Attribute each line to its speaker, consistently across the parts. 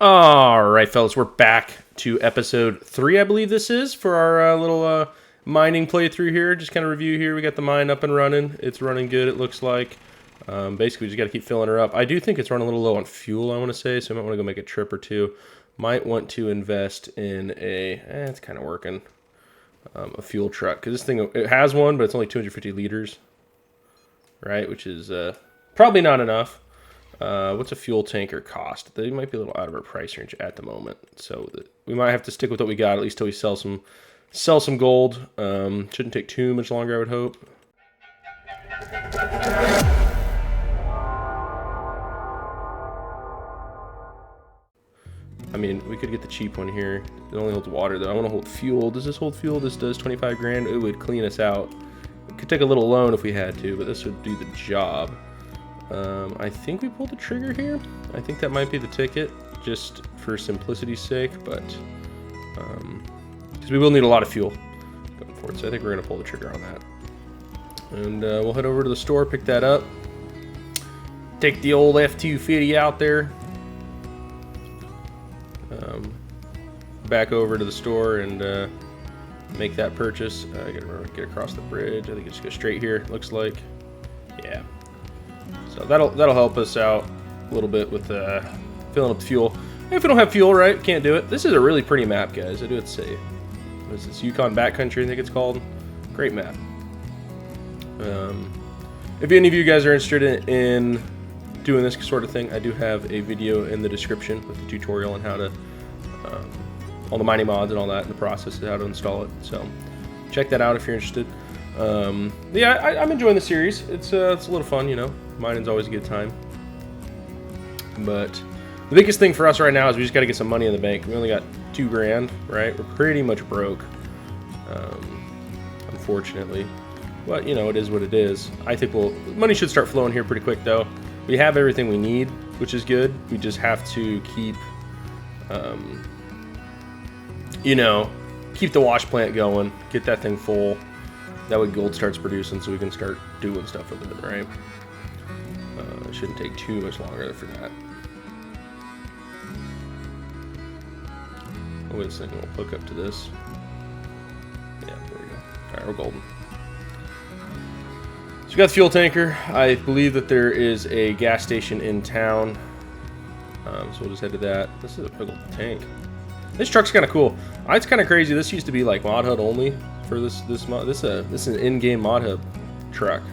Speaker 1: All right, fellas, we're back to episode 3, I believe this is, for our little mining playthrough here. Just kind of review here. We got the mine up and running. It's running good, it looks like. Basically, we just got to keep filling her up. I do think it's running a little low on fuel, I want to say, so I might want to go make a trip or two. Might want to invest in a, it's kind of working, a fuel truck. Because this thing, it has one, but it's only 250 liters, right? Which is probably not enough. What's a fuel tanker cost? They might be a little out of our price range at the moment, so we might have to stick with what we got at least till we sell some gold. Shouldn't take too much longer, I would hope. I mean, we could get the cheap one here. It only holds water though. I want to hold fuel. Does this hold fuel? This does 25 grand. It would clean us out. We could take a little loan if we had to, but this would do the job. I think we pulled the trigger here. I think that might be the ticket, just for simplicity's sake, but because we will need a lot of fuel going forward, so I think we're going to pull the trigger on that. And we'll head over to the store, pick that up, take the old F250 out there, back over to the store and make that purchase. I gotta remember to get across the bridge. I think it just goes straight here, looks like. Yeah. So that'll help us out a little bit with filling up the fuel. If we don't have fuel, right, can't do it. This is a really pretty map, guys. I do have to say. What is this? Yukon Backcountry, I think it's called. Great map. If any of you guys are interested in doing this sort of thing, I do have a video in the description with the tutorial on how to, all the mining mods and all that, and the process of how to install it. So check that out if you're interested. Yeah, I'm enjoying the series. It's a little fun, you know. Mining's always a good time. But the biggest thing for us right now is we just got to get some money in the bank. We only got 2 grand, right? We're pretty much broke, unfortunately. But, you know, it is what it is. I think money should start flowing here pretty quick, though. We have everything we need, which is good. We just have to keep, you know, keep the wash plant going, get that thing full. That way gold starts producing so we can start doing stuff with it, right? It shouldn't take too much longer for that. Oh, wait a second, we'll hook up to this. Yeah, there we go. Alright, we're golden. So we got the fuel tanker. I believe that there is a gas station in town. So we'll just head to that. This is a big old tank. This truck's kind of cool. It's kind of crazy. This used to be like mod HUD only for this mod. This is an in-game mod hub truck.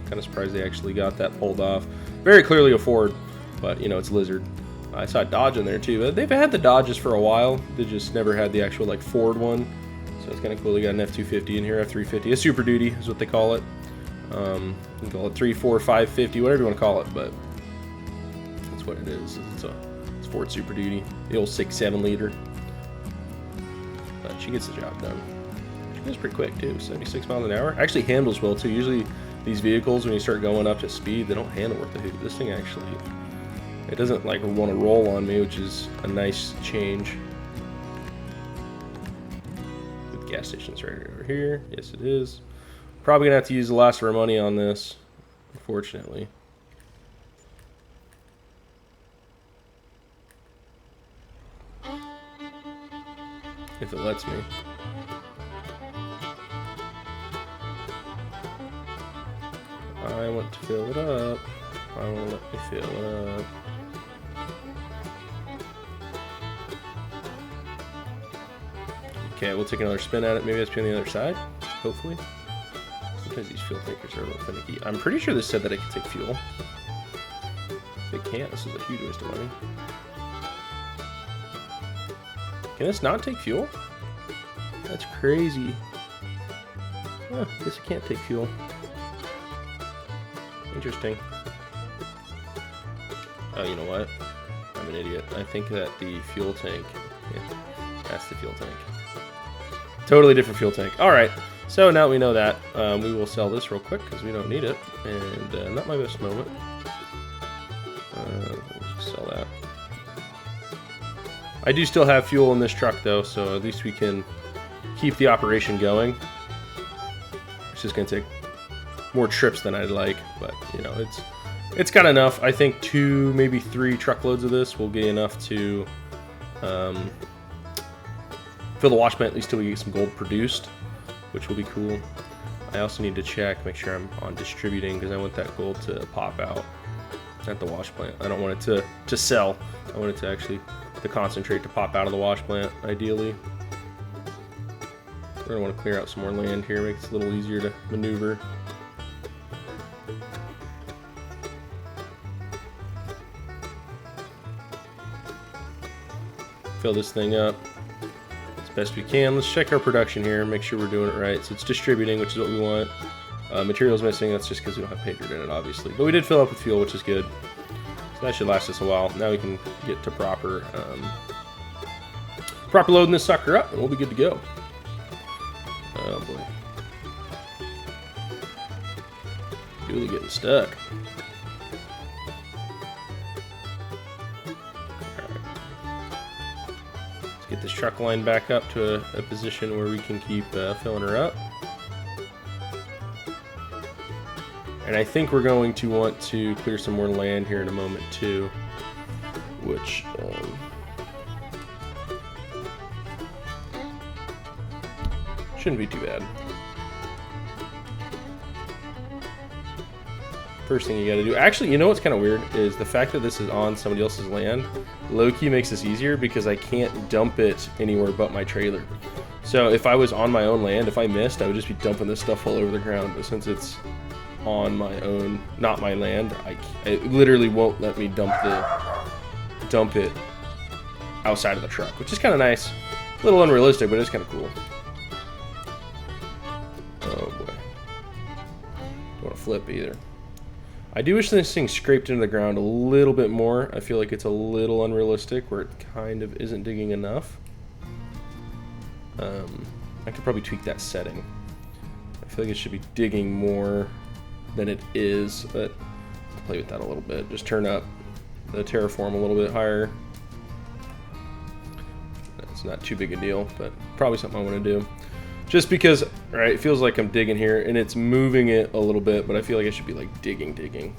Speaker 1: Kind of surprised they actually got that pulled off. Very clearly a Ford, but you know it's Lizard. I saw a Dodge in there too. They've had the Dodges for a while. They just never had the actual like Ford one. So it's kind of cool. They got an F250 in here, F350. A Super Duty is what they call it. You can call it 3, 4, 550, whatever you want to call it, but that's what it is. It's Ford Super Duty, the old 6.7 liter. But she gets the job done. She goes pretty quick too, 76 miles an hour. Actually handles well too. Usually these vehicles, when you start going up to speed, they don't handle worth the hoot. This thing actually, it doesn't like want to roll on me, which is a nice change. The gas station's right over here. Yes, it is. Probably gonna have to use the last of our money on this, unfortunately. If it lets me. I want to fill it up. I want to let me fill it up. Okay, we'll take another spin at it. Maybe that's on the other side, hopefully. Sometimes these fuel tankers are a little finicky. I'm pretty sure this said that it could take fuel. If it can't, this is a huge waste of money. Can this not take fuel? That's crazy. Oh, I guess it can't take fuel. Interesting. Oh, you know what? I'm an idiot. I think that the fuel tank... Yeah, that's the fuel tank. Totally different fuel tank. Alright, so now we know that. We will sell this real quick because we don't need it. And not my best moment. We'll just sell that. I do still have fuel in this truck though, so at least we can keep the operation going. It's just going to take more trips than I'd like, but you know, It's got enough. I think 2, maybe 3 truckloads of this will get enough to fill the wash plant, at least till we get some gold produced, which will be cool. I also need to check, make sure I'm on distributing, because I want that gold to pop out at the wash plant. I don't want it to sell. I want it to actually, to concentrate, to pop out of the wash plant, ideally. We're going to want to clear out some more land here, make it a little easier to maneuver. Fill this thing up as best we can. Let's check our production here and make sure we're doing it right. So it's distributing, which is what we want. Materials missing, that's just because we don't have pay dirt in it, obviously. But we did fill up with fuel, which is good. So that should last us a while. Now we can get to proper loading this sucker up, and we'll be good to go. Oh boy. Really getting stuck. Get this truck line back up to a position where we can keep filling her up. And I think we're going to want to clear some more land here in a moment too, which shouldn't be too bad. First thing you gotta do, actually, you know what's kind of weird is the fact that this is on somebody else's land. Low-key makes this easier because I can't dump it anywhere but my trailer. So if I was on my own land, if I missed, I would just be dumping this stuff all over the ground. But since it's on my own, not my land, it literally won't let me dump it outside of the truck, which is kind of nice. A little unrealistic, but it's kind of cool. Oh boy, don't want to flip either. I do wish this thing scraped into the ground a little bit more. I feel like it's a little unrealistic where it kind of isn't digging enough. I could probably tweak that setting. I feel like it should be digging more than it is, but I'll play with that a little bit. Just turn up the terraform a little bit higher. It's not too big a deal, but probably something I want to do. Just because, right, it feels like I'm digging here, and it's moving it a little bit, but I feel like I should be like digging.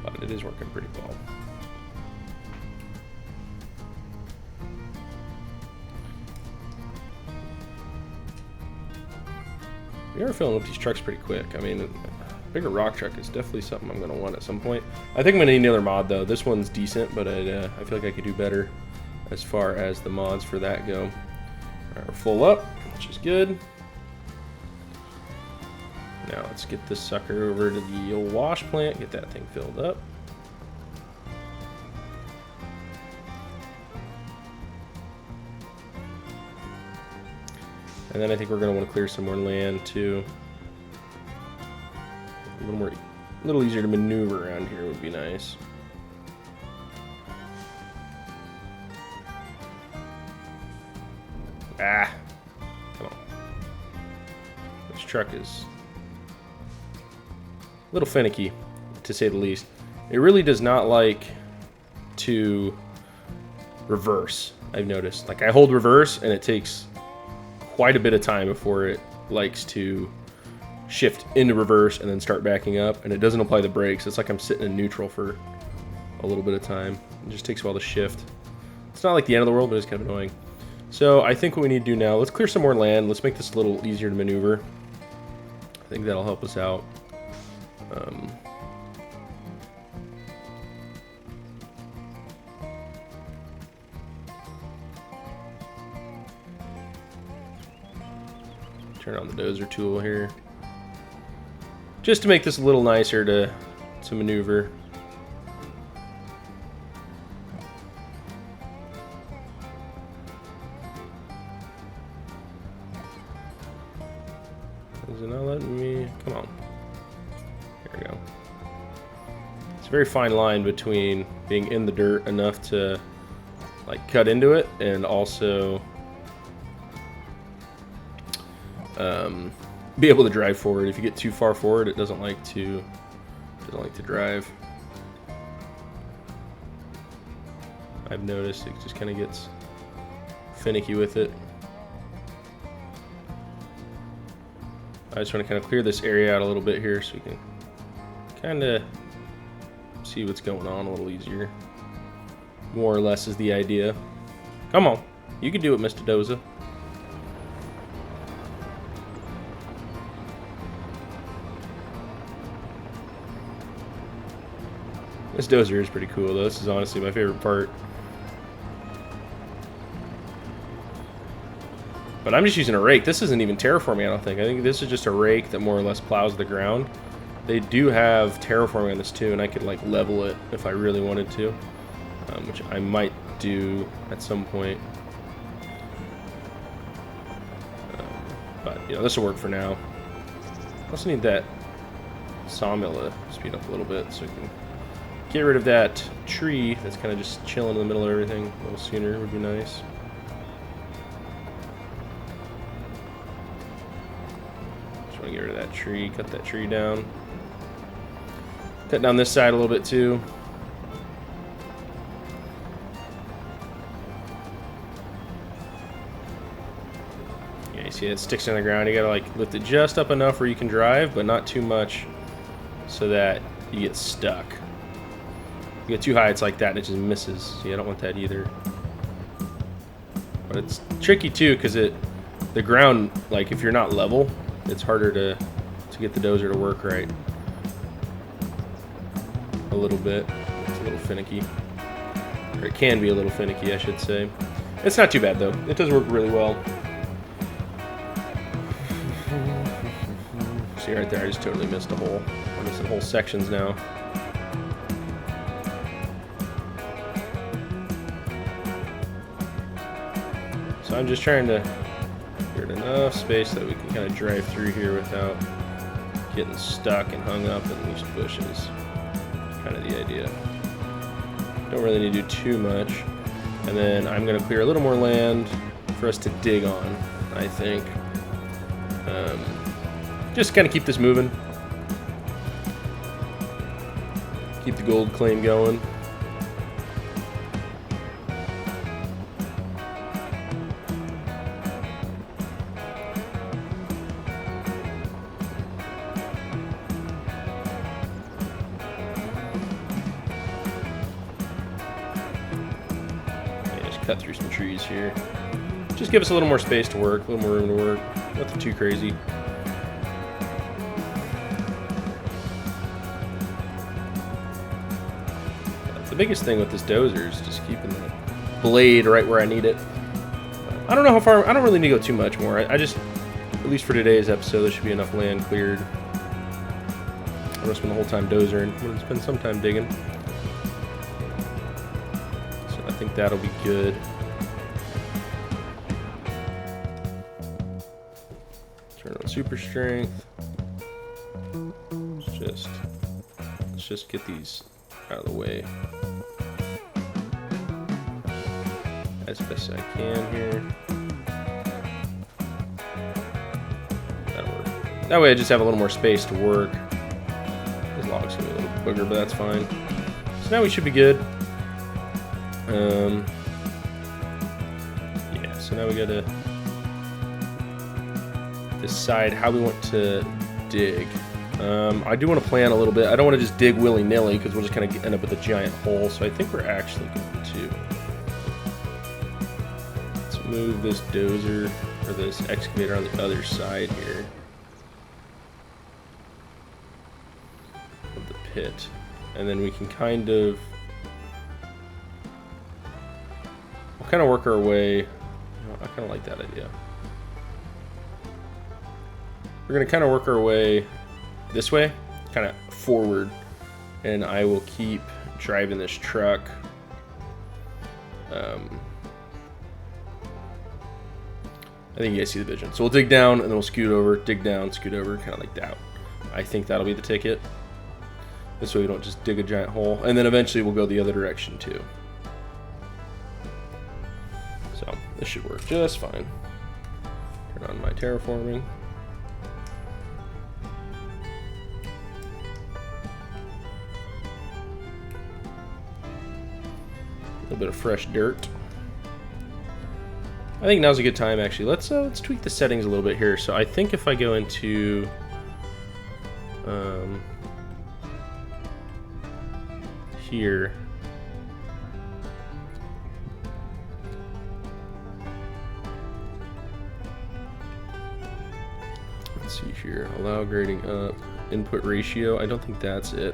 Speaker 1: But it is working pretty well. We are filling up these trucks pretty quick. I mean, a bigger rock truck is definitely something I'm going to want at some point. I think I'm going to need another mod, though. This one's decent, but I feel like I could do better as far as the mods for that go. All right, we're full up, which is good. Now let's get this sucker over to the old wash plant, get that thing filled up. And then I think we're going to want to clear some more land too. A little easier to maneuver around here would be nice. Ah, come on. This truck is a little finicky, to say the least. It really does not like to reverse, I've noticed. Like, I hold reverse, and it takes quite a bit of time before it likes to shift into reverse and then start backing up, and it doesn't apply the brakes. It's like I'm sitting in neutral for a little bit of time. It just takes a while to shift. It's not like the end of the world, but it's kind of annoying. So I think what we need to do now, let's clear some more land. Let's make this a little easier to maneuver. I think that'll help us out. Turn on the dozer tool here. Just to make this a little nicer to maneuver. Is it not letting me? Come on. Here we go. It's a very fine line between being in the dirt enough to like cut into it and also be able to drive forward. If you get too far forward, it doesn't like to drive. I've noticed it just kind of gets finicky with it. I just want to kind of clear this area out a little bit here so we can kind of see what's going on a little easier. More or less is the idea. Come on. You can do it, Mr. Doza. This dozer is pretty cool, though. This is honestly my favorite part. But I'm just using a rake. This isn't even terraforming, I don't think. I think this is just a rake that more or less plows the ground. They do have terraforming on this too, and I could like level it if I really wanted to, which I might do at some point. But you know, this will work for now. I also need that sawmill to speed up a little bit so we can get rid of that tree that's kind of just chilling in the middle of everything a little sooner would be nice. Just want to get rid of that tree, cut that tree down. Cut down this side a little bit too. Yeah, you see it sticks in the ground. You gotta like lift it just up enough where you can drive, but not too much so that you get stuck. You get too high, it's like that and it just misses. So yeah, I don't want that either. But it's tricky too because the ground, like if you're not level, it's harder to get the dozer to work right. A little bit. It's a little finicky. Or it can be a little finicky, I should say. It's not too bad though. It does work really well. See right there, I just totally missed a hole. I'm missing whole sections now. So I'm just trying to get enough space that we can kind of drive through here without getting stuck and hung up in these bushes. Kind of the idea. Don't really need to do too much. And then I'm going to clear a little more land for us to dig on, I think. Just kind of keep this moving. Keep the gold claim going. Cut through some trees here. Just give us a little more space to work, a little more room to work. Nothing too crazy. The biggest thing with this dozer is just keeping the blade right where I need it. I don't know how far, I don't really need to go too much more. I just, at least for today's episode, there should be enough land cleared. I'm gonna spend the whole time dozering. I'm gonna spend some time digging. I think that'll be good. Turn on super strength. Let's just get these out of the way as best I can here. That'll work. That way I just have a little more space to work. This log's gonna be a little booger, but that's fine. So now we should be good. Yeah, so now we gotta decide how we want to dig. I do want to plan a little bit. I don't want to just dig willy-nilly because we'll just kind of end up with a giant hole. So I think we're actually going to let's move this dozer or this excavator on the other side here of the pit, and then we can kind of work our way. I kind of like that idea. We're going to kind of work our way this way, kind of forward, and I will keep driving this truck. I think you guys see the vision. So we'll dig down and then we'll scoot over, dig down, scoot over, kind of like that. I think that'll be the ticket. This way we don't just dig a giant hole, and then eventually we'll go the other direction too. So this should work just fine. Turn on my terraforming. A little bit of fresh dirt. I think now's a good time actually. Let's tweak the settings a little bit here. So I think if I go into here, let's see here, allow grading up, input ratio, I don't think that's it.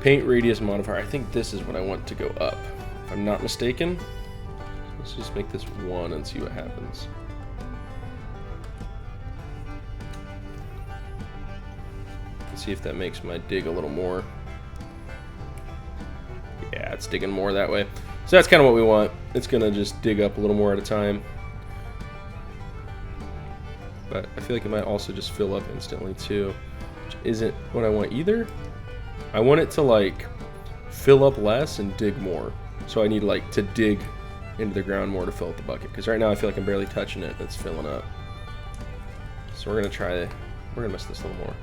Speaker 1: Paint radius modifier, I think this is what I want to go up, if I'm not mistaken. Let's just make this 1 and see what happens. Let's see if that makes my dig a little more. Yeah, it's digging more that way. So that's kind of what we want. It's gonna just dig up a little more at a time. But I feel like it might also just fill up instantly too, which isn't what I want either. I want it to like fill up less and dig more. So I need like to dig into the ground more to fill up the bucket, because right now I feel like I'm barely touching it. It's filling up. So we're gonna mess this a little more.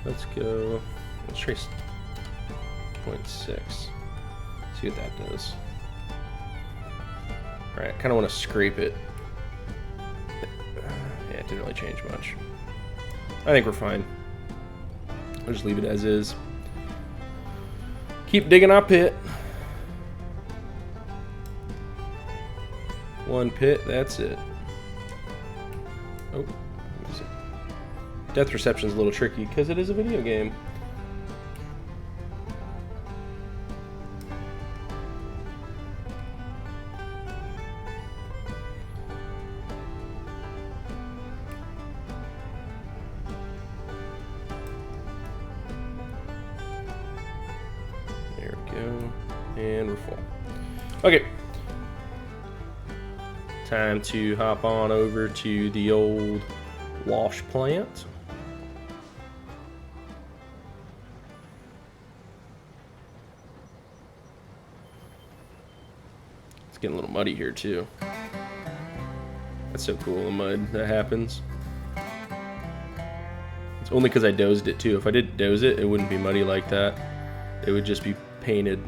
Speaker 1: Let's go. Let's trace 0.6. See what that does. All right, I kind of want to scrape it. Yeah, it didn't really change much. I think we're fine. I'll just leave it as is. Keep digging our pit. 1 pit, that's it. Oh, depth reception is a little tricky because it is a video game. There we go, and we're full. Okay. Time to hop on over to the old wash plant. It's getting a little muddy here too. That's so cool, the mud that happens. It's only because I dozed it too. If I didn't doze it, it wouldn't be muddy like that. It would just be painted.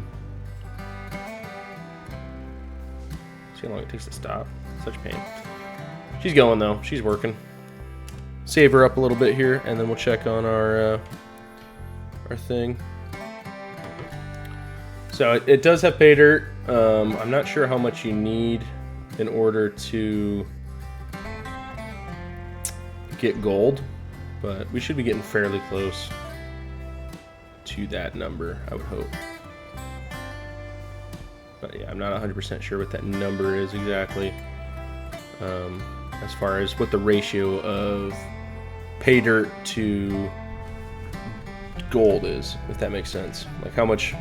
Speaker 1: See how long it takes to stop. Such pain. She's going though. She's working. Save her up a little bit here, and then we'll check on our thing. So it does have pay dirt. I'm not sure how much you need in order to get gold, but we should be getting fairly close to that number, I would hope. But yeah, I'm not 100% sure what that number is exactly. As far as what the ratio of pay dirt to gold is, if that makes sense. Like how much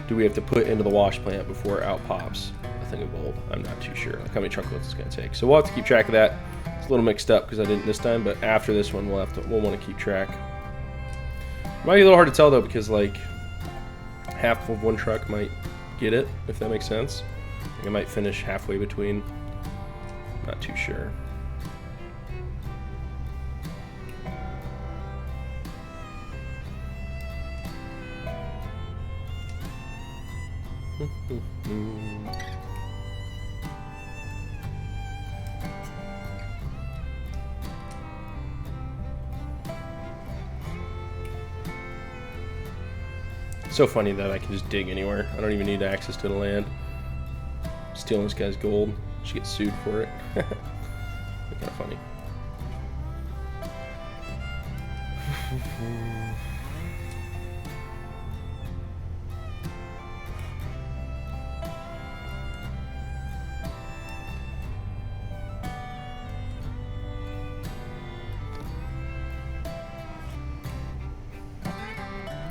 Speaker 1: do we have to put into the wash plant before out pops a thing of gold? I'm not too sure. Like how many truckloads it's going to take. So we'll have to keep track of that. It's a little mixed up because I didn't this time, but after this one we'll want to keep track. It might be a little hard to tell though, because like half of one truck might get it, if that makes sense. Like I might finish halfway between. Not too sure. So funny that I can just dig anywhere. I don't even need access to the land. Stealing this guy's gold. She gets sued for it. Kind of funny.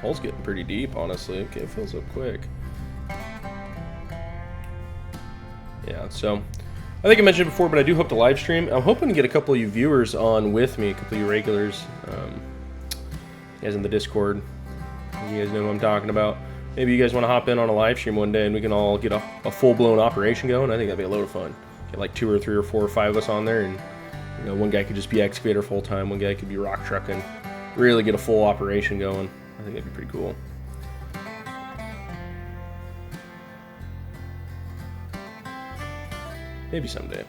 Speaker 1: Hole's getting pretty deep, honestly. Okay, it fills up quick. Yeah, so I think I mentioned it before, but I do hope to live stream. I'm hoping to get a couple of you viewers on with me, a couple of you regulars. You guys in the Discord, you guys know what I'm talking about. Maybe you guys want to hop in on a live stream one day and we can all get a full-blown operation going. I think that'd be a load of fun. Get like 2 or 3 or 4 or 5 of us on there, and you know, one guy could just be excavator full-time, one guy could be rock trucking. Really get a full operation going. I think that'd be pretty cool. Maybe someday.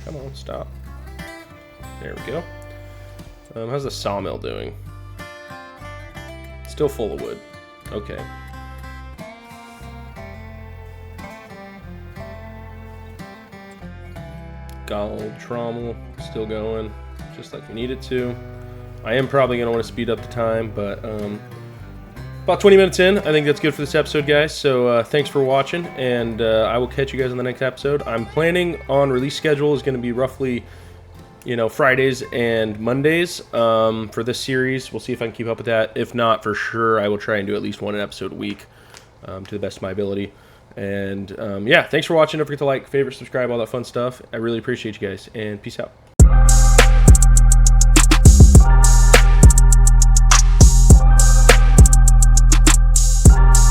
Speaker 1: Come on, stop. There we go. How's the sawmill doing? Still full of wood. Okay. Gold trommel still going, just like we need it to. I am probably going to want to speed up the time, but about 20 minutes in, I think that's good for this episode, guys. So thanks for watching, and I will catch you guys in the next episode. I'm planning on release schedule is going to be roughly, you know, Fridays and Mondays for this series. We'll see if I can keep up with that. If not, for sure, I will try and do at least one episode a week to the best of my ability. And yeah, thanks for watching. Don't forget to like, favorite, subscribe, all that fun stuff. I really appreciate you guys, and peace out.